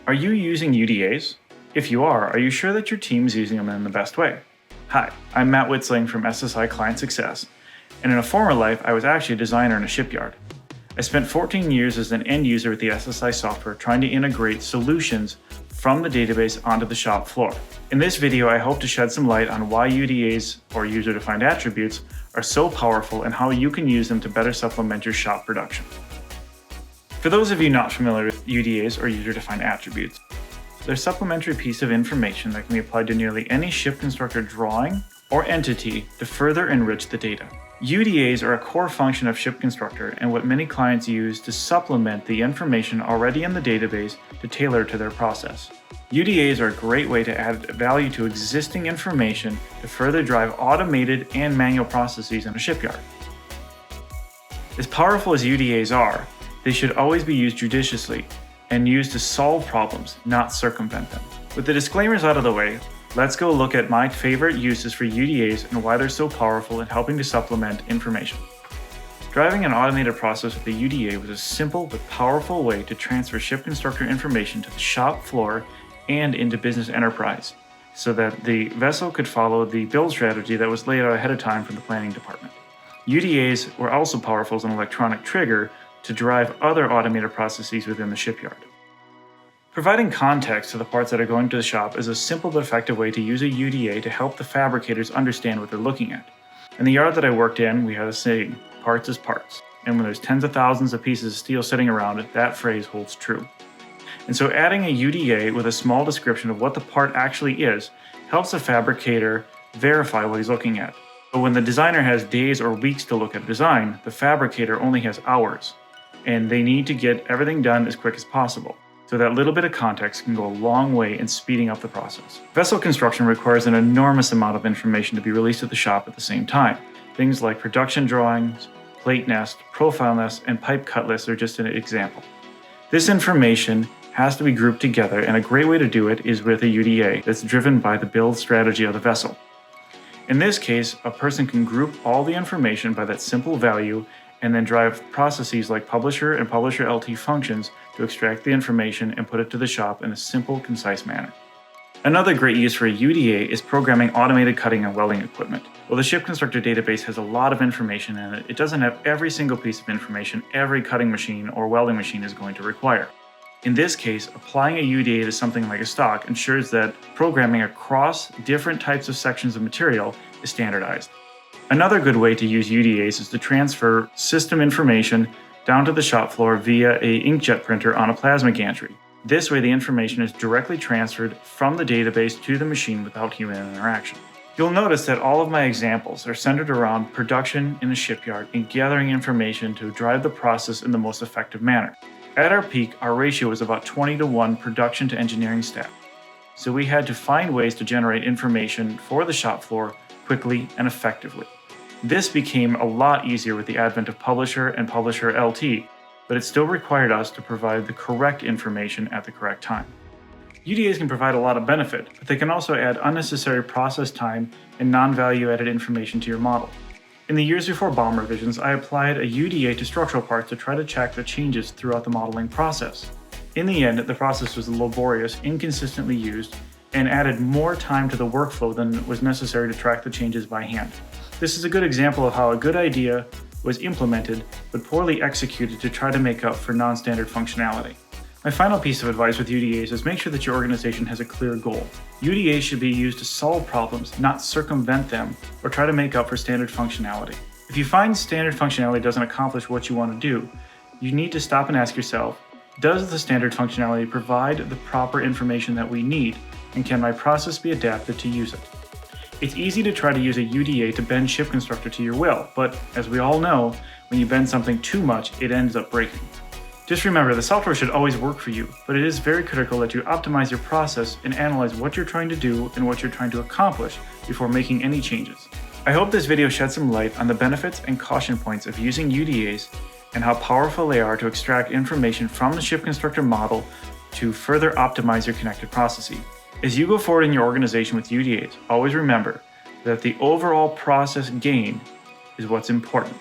Are you using UDAs? If you are you sure that your team is using them in the best way? Hi, I'm Matt Witzeling from SSI Client Success, and in a former life I was actually a designer in a shipyard. I spent 14 years as an end user with the SSI software trying to integrate solutions from the database onto the shop floor. In this video, I hope to shed some light on why UDAs, or user-defined attributes, are so powerful and how you can use them to better supplement your shop production. For those of you not familiar with UDAs, or user-defined attributes, they're a supplementary piece of information that can be applied to nearly any ShipConstructor drawing or entity to further enrich the data. UDAs are a core function of ShipConstructor and what many clients use to supplement the information already in the database to tailor to their process. UDAs are a great way to add value to existing information to further drive automated and manual processes in a shipyard. As powerful as UDAs are, they should always be used judiciously and used to solve problems, not circumvent them. With the disclaimers out of the way, let's go look at my favorite uses for UDAs and why they're so powerful in helping to supplement information. Driving an automated process with a UDA was a simple but powerful way to transfer ShipConstructor information to the shop floor and into business enterprise, so that the vessel could follow the build strategy that was laid out ahead of time from the planning department. UDAs were also powerful as an electronic trigger to drive other automated processes within the shipyard. Providing context to the parts that are going to the shop is a simple but effective way to use a UDA to help the fabricators understand what they're looking at. In the yard that I worked in, we had a saying, parts is parts. And when there's tens of thousands of pieces of steel sitting around it, that phrase holds true. And so adding a UDA with a small description of what the part actually is helps the fabricator verify what he's looking at. But when the designer has days or weeks to look at a design, the fabricator only has hours, and they need to get everything done as quick as possible. So that little bit of context can go a long way in speeding up the process. Vessel construction requires an enormous amount of information to be released at the shop at the same time. Things like production drawings, plate nest, profile nest, and pipe cut lists are just an example. This information has to be grouped together, and a great way to do it is with a UDA that's driven by the build strategy of the vessel. In this case, a person can group all the information by that simple value and then drive processes like publisher and publisher LT functions to extract the information and put it to the shop in a simple, concise manner. Another great use for a UDA is programming automated cutting and welding equipment. While the ShipConstructor database has a lot of information in it, it doesn't have every single piece of information every cutting machine or welding machine is going to require. In this case, applying a UDA to something like a stock ensures that programming across different types of sections of material is standardized. Another good way to use UDAs is to transfer system information down to the shop floor via an inkjet printer on a plasma gantry. This way the information is directly transferred from the database to the machine without human interaction. You'll notice that all of my examples are centered around production in a shipyard and gathering information to drive the process in the most effective manner. At our peak, our ratio was about 20:1 production to engineering staff. So we had to find ways to generate information for the shop floor quickly and effectively. This became a lot easier with the advent of Publisher and Publisher LT, but it still required us to provide the correct information at the correct time. UDAs can provide a lot of benefit, but they can also add unnecessary process time and non-value added information to your model. In the years before BOM revisions, I applied a UDA to structural parts to try to check the changes throughout the modeling process. In the end, the process was laborious, inconsistently used, and added more time to the workflow than was necessary to track the changes by hand. This is a good example of how a good idea was implemented but poorly executed to try to make up for non-standard functionality. My final piece of advice with UDAs is make sure that your organization has a clear goal. UDAs should be used to solve problems, not circumvent them or try to make up for standard functionality. If you find standard functionality doesn't accomplish what you want to do, you need to stop and ask yourself, does the standard functionality provide the proper information that we need, and can my process be adapted to use it? It's easy to try to use a UDA to bend ShipConstructor to your will, but as we all know, when you bend something too much, it ends up breaking. Just remember, the software should always work for you, but it is very critical that you optimize your process and analyze what you're trying to do and what you're trying to accomplish before making any changes. I hope this video shed some light on the benefits and caution points of using UDAs and how powerful they are to extract information from the ShipConstructor model to further optimize your connected processes. As you go forward in your organization with UDAs, always remember that the overall process gain is what's important.